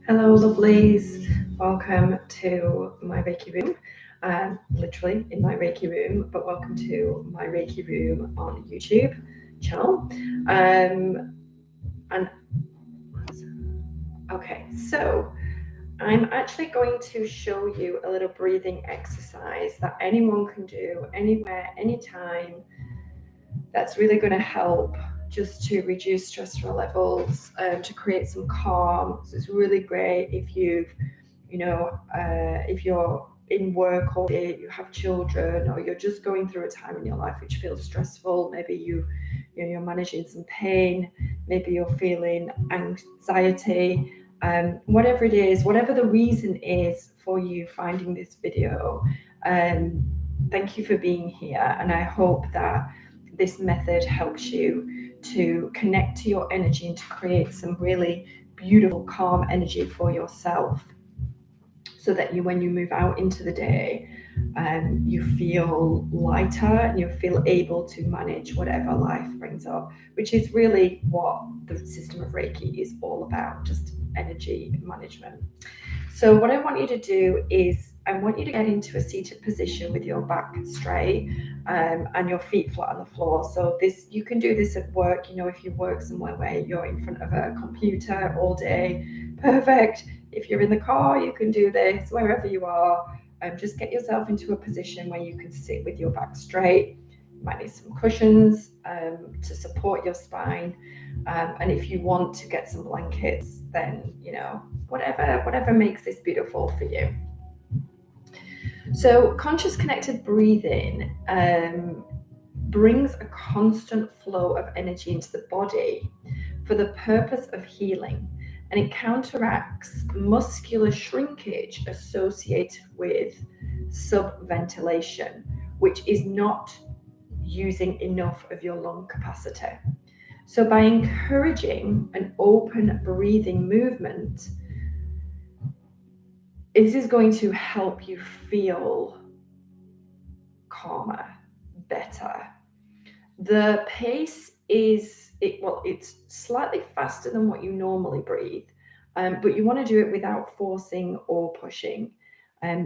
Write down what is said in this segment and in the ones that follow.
Hello, lovelies. Welcome to my Reiki room. Literally in my Reiki room, but welcome to my Reiki room on YouTube channel. Okay, so I'm actually going to show you a little breathing exercise that anyone can do anywhere, anytime. That's really going to help just to reduce stressful levels, to create some calm. So it's really great if if you're in work all day, you have children, or you're just going through a time in your life which feels stressful. Maybe you're managing some pain, maybe you're feeling anxiety, whatever it is, whatever the reason is for you finding this video. Thank you for being here, and I hope that this method helps you to connect to your energy and to create some really beautiful, calm energy for yourself, so that when you move out into the day, you feel lighter and you feel able to manage whatever life brings up, which is really what the system of Reiki is all about, just energy management. So what I want you to do is I want you to get into a seated position with your back straight, and your feet flat on the floor. So this, you can do this at work. If you work somewhere where you're in front of a computer all day, perfect. If you're in the car, you can do this wherever you are. Just get yourself into a position where you can sit with your back straight. You might need some cushions to support your spine. And if you want to get some blankets, then, whatever makes this beautiful for you. So conscious connected breathing brings a constant flow of energy into the body for the purpose of healing, and it counteracts muscular shrinkage associated with subventilation, which is not using enough of your lung capacity. So by encouraging an open breathing movement, this is going to help you feel calmer, better. The pace it's slightly faster than what you normally breathe, but you want to do it without forcing or pushing.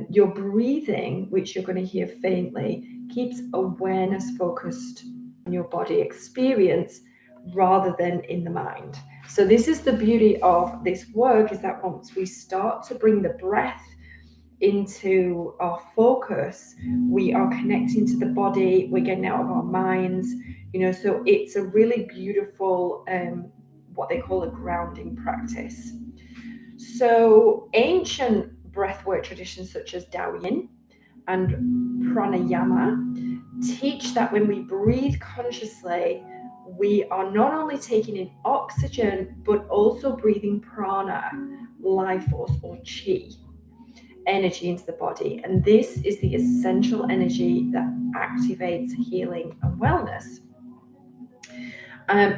Your breathing, which you're going to hear faintly, keeps awareness focused on your body experience rather than in the mind. So this is the beauty of this work, is that once we start to bring the breath into our focus, we are connecting to the body, we're getting out of our minds, so it's a really beautiful, what they call a grounding practice. So ancient breathwork traditions such as Taoyin and pranayama teach that when we breathe consciously, we are not only taking in oxygen, but also breathing prana, life force, or chi energy into the body. And this is the essential energy that activates healing and wellness.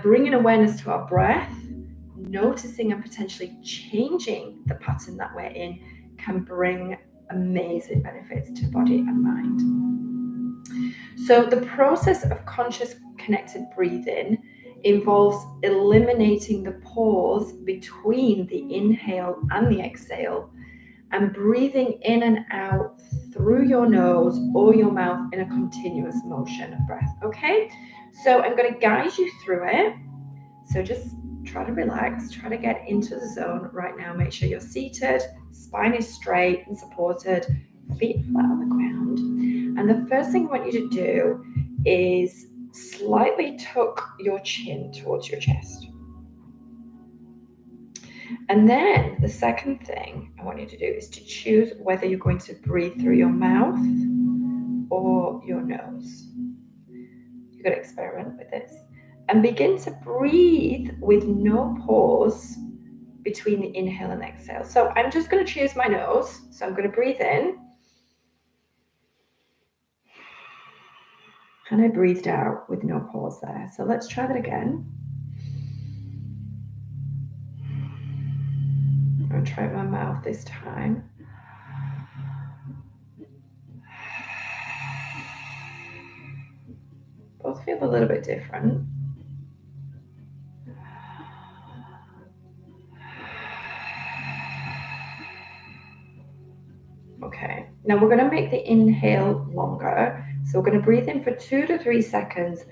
Bringing awareness to our breath, noticing and potentially changing the pattern that we're in, can bring amazing benefits to body and mind. So the process of conscious connected breathing involves eliminating the pause between the inhale and the exhale, and breathing in and out through your nose or your mouth in a continuous motion of breath. Okay, so I'm going to guide you through it. So just try to relax, try to get into the zone right now. Make sure you're seated, spine is straight and supported, feet flat on the ground. And the first thing I want you to do is slightly tuck your chin towards your chest. And then the second thing I want you to do is to choose whether you're going to breathe through your mouth or your nose. You've got to experiment with this. And begin to breathe with no pause between the inhale and exhale. So I'm just going to choose my nose. So I'm going to breathe in. And I breathed out with no pause there. So let's try that again. I'll try my mouth this time. Both feel a little bit different. Okay, now we're going to make the inhale longer. So we're going to breathe in for 2 to 3 seconds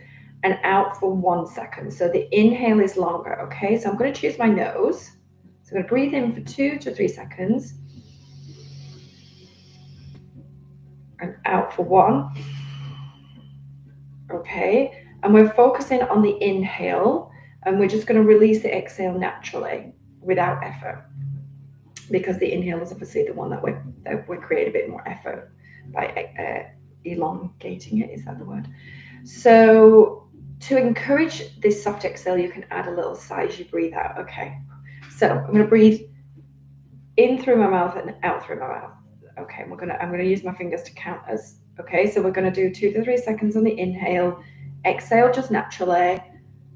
and out for 1 second. So the inhale is longer, okay? So I'm going to choose my nose. So I'm going to breathe in for 2 to 3 seconds and out for 1. Okay, and we're focusing on the inhale, and we're just going to release the exhale naturally without effort, because the inhale is obviously the one that we create a bit more effort by elongating it. Is that the word? So to encourage this soft exhale, you can add a little sigh as you breathe out. Okay, so I'm going to breathe in through my mouth and out through my mouth. Okay, I'm gonna use my fingers to count us. Okay, so we're gonna do 2 to 3 seconds on the inhale, exhale just naturally,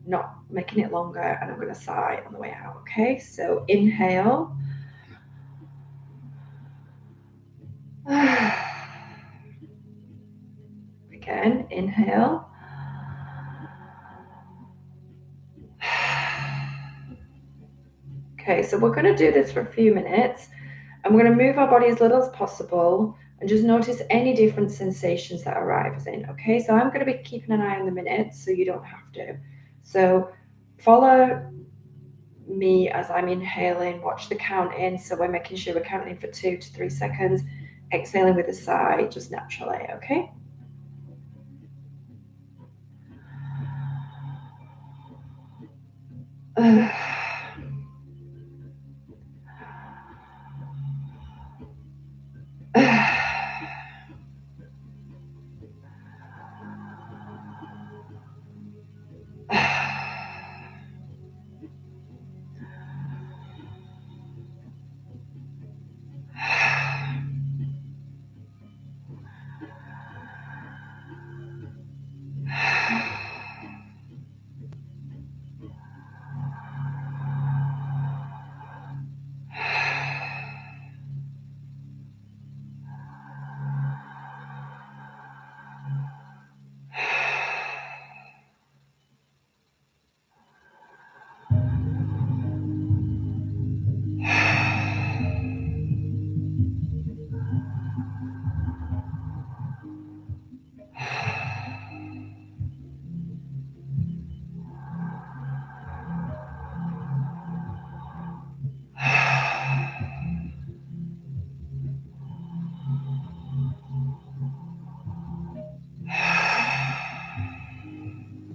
not making it longer, and I'm gonna sigh on the way out. Okay, so inhale. Again, inhale. Okay, so we're going to do this for a few minutes, and we're going to move our body as little as possible and just notice any different sensations that arise in. Okay, so I'm going to be keeping an eye on the minutes so you don't have to. So follow me as I'm inhaling, watch the count in. So we're making sure we're counting in for 2 to 3 seconds, exhaling with a sigh just naturally. Okay.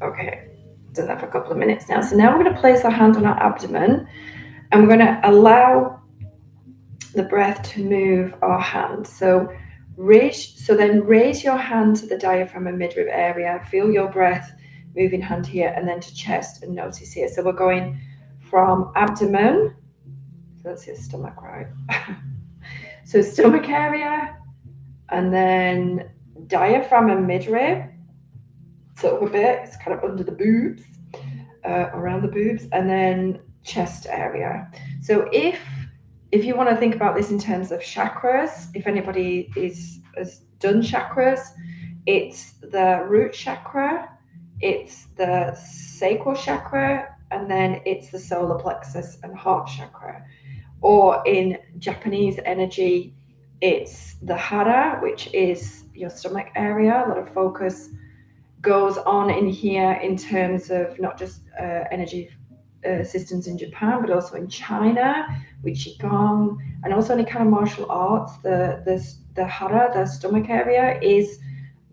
Okay, done that for a couple of minutes now. So now we're going to place our hand on our abdomen, and we're going to allow the breath to move our hand. So then raise your hand to the diaphragm and midrib area. Feel your breath moving hand here, and then to chest and notice here. So we're going from abdomen. So that's your stomach, right? So stomach area, and then diaphragm and midrib. So up a bit, it's kind of under the boobs, around the boobs, and then chest area. So if you want to think about this in terms of chakras, if anybody has done chakras, it's the root chakra, it's the sacral chakra, and then it's the solar plexus and heart chakra. Or in Japanese energy, it's the hara, which is your stomach area. A lot of focus goes on in here in terms of not just energy systems in Japan, but also in China with Qigong, and also any kind of martial arts. The hara, the stomach area, is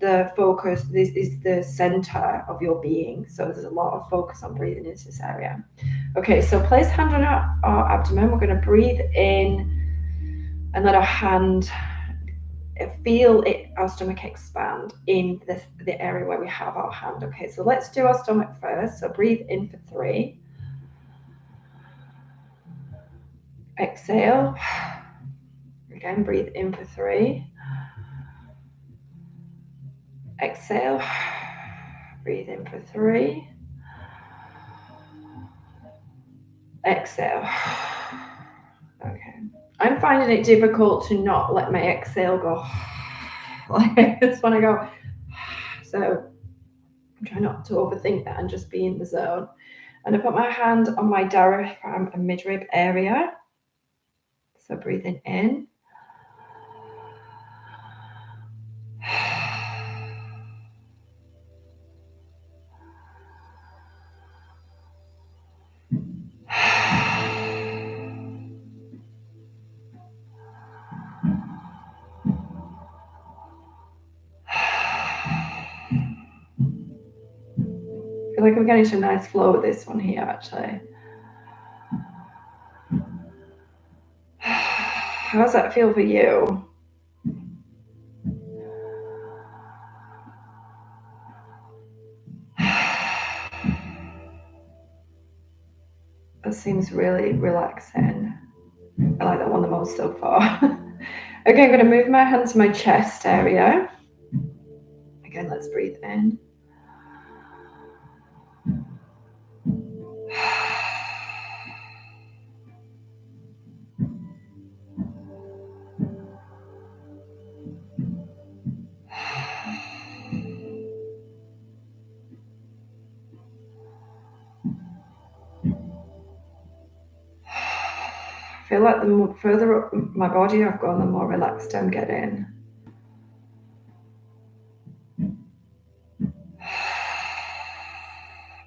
the focus. This is the center of your being. So there's a lot of focus on breathing into this area. Okay, so place hand on our abdomen. We're going to breathe in and let our hand feel it, our stomach expand in the area where we have our hand. Okay, so let's do our stomach first. So breathe in for 3. Exhale. Again, breathe in for 3. Exhale. Breathe in for 3. Exhale. Okay. I'm finding it difficult to not let my exhale go like this when I go. So I'm trying not to overthink that and just be in the zone. And I put my hand on my diaphragm and midrib area. So breathing in. feel like I'm getting to a nice flow with this one here, actually. How does that feel for you? That seems really relaxing. I like that one the most so far. Okay, I'm going to move my hand to my chest area. Again, let's breathe in. I feel like the further up my body I've gone, the more relaxed I'm getting.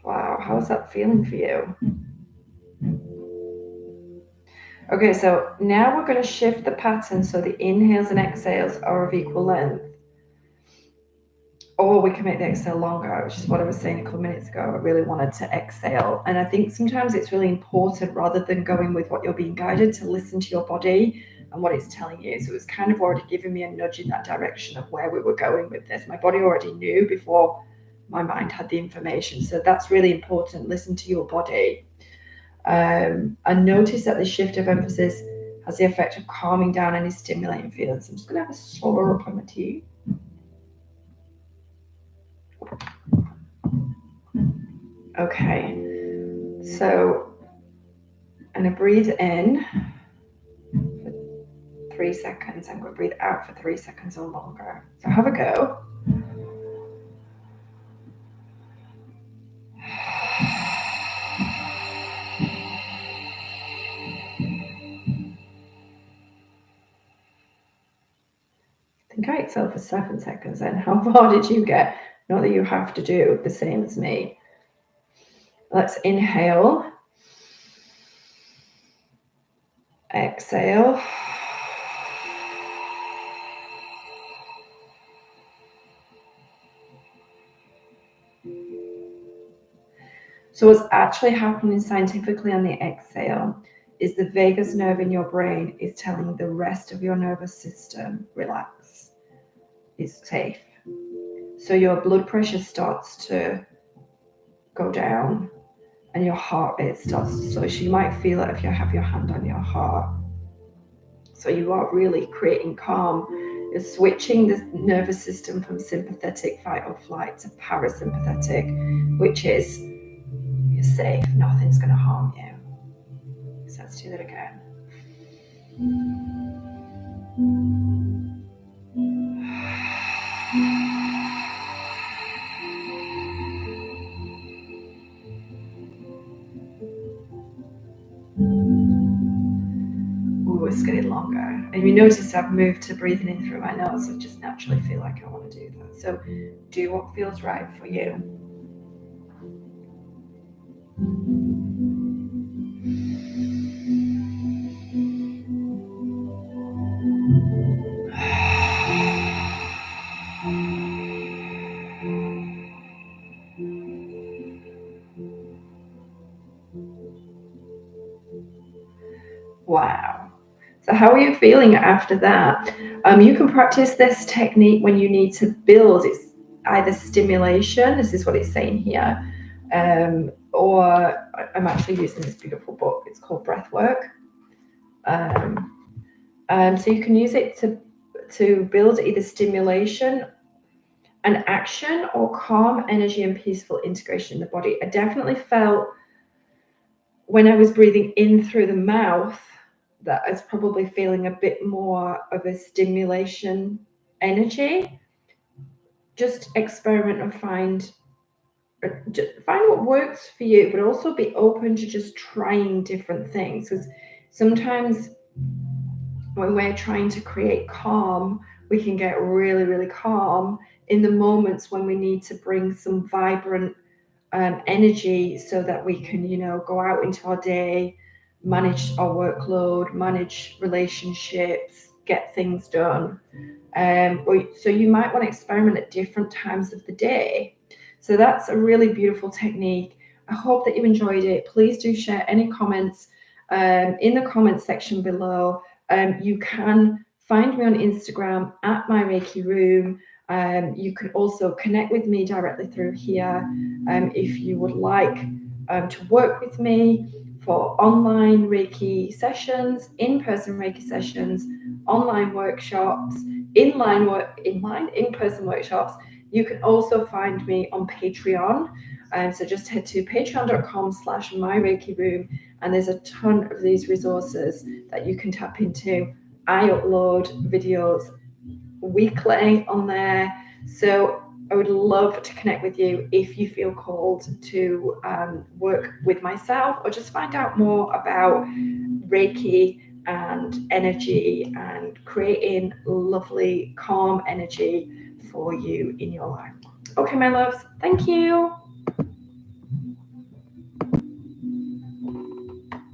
Wow, how's that feeling for you? Okay, so now we're going to shift the pattern so the inhales and exhales are of equal length. Or we can make the exhale longer, which is what I was saying a couple of minutes ago. I really wanted to exhale. And I think sometimes it's really important, rather than going with what you're being guided, to listen to your body and what it's telling you. So it was kind of already giving me a nudge in that direction of where we were going with this. My body already knew before my mind had the information. So that's really important. Listen to your body. And notice that the shift of emphasis has the effect of calming down any stimulating feelings. I'm just going to have a swallow up on my tea. Okay, so I'm going to breathe in for 3 seconds. I'm going to breathe out for 3 seconds or longer. So have a go. I think I exhaled for 7 seconds then. How far did you get? Not that you have to do the same as me. Let's inhale. Exhale. So what's actually happening scientifically on the exhale is the vagus nerve in your brain is telling the rest of your nervous system, relax, it's safe. So your blood pressure starts to go down and your heart rate starts to slow. So you might feel it if you have your hand on your heart. So you are really creating calm. You're switching the nervous system from sympathetic fight or flight to parasympathetic, which is you're safe, nothing's going to harm you. So let's do that again. Ooh, it's getting longer. And you notice I've moved to breathing in through my nose. I just naturally feel like I want to do that. So do what feels right for you. Wow. So how are you feeling after that? You can practice this technique when you need to build. It's either stimulation, this is what it's saying here, or I'm actually using this beautiful book. It's called Breathwork. So you can use it to build either stimulation, an action, or calm energy and peaceful integration in the body. I definitely felt when I was breathing in through the mouth that I was probably feeling a bit more of a stimulation energy. Just experiment and find what works for you, but also be open to just trying different things, because sometimes when we're trying to create calm, we can get really, really calm in the moments when we need to bring some vibrant energy so that we can, go out into our day, manage our workload, manage relationships, get things done. So you might want to experiment at different times of the day. So that's a really beautiful technique. I hope that you enjoyed it. Please do share any comments in the comments section below. You can find me on Instagram at my Reiki room. You can also connect with me directly through here if you would like to work with me for online Reiki sessions, in-person Reiki sessions, online workshops, in-person workshops. You can also find me on Patreon. So just head to patreon.com/myreikiroom, and there's a ton of these resources that you can tap into. I upload videos weekly on there. So I would love to connect with you if you feel called to work with myself or just find out more about Reiki and energy and creating lovely, calm energy for you in your life. Okay, my loves, thank you.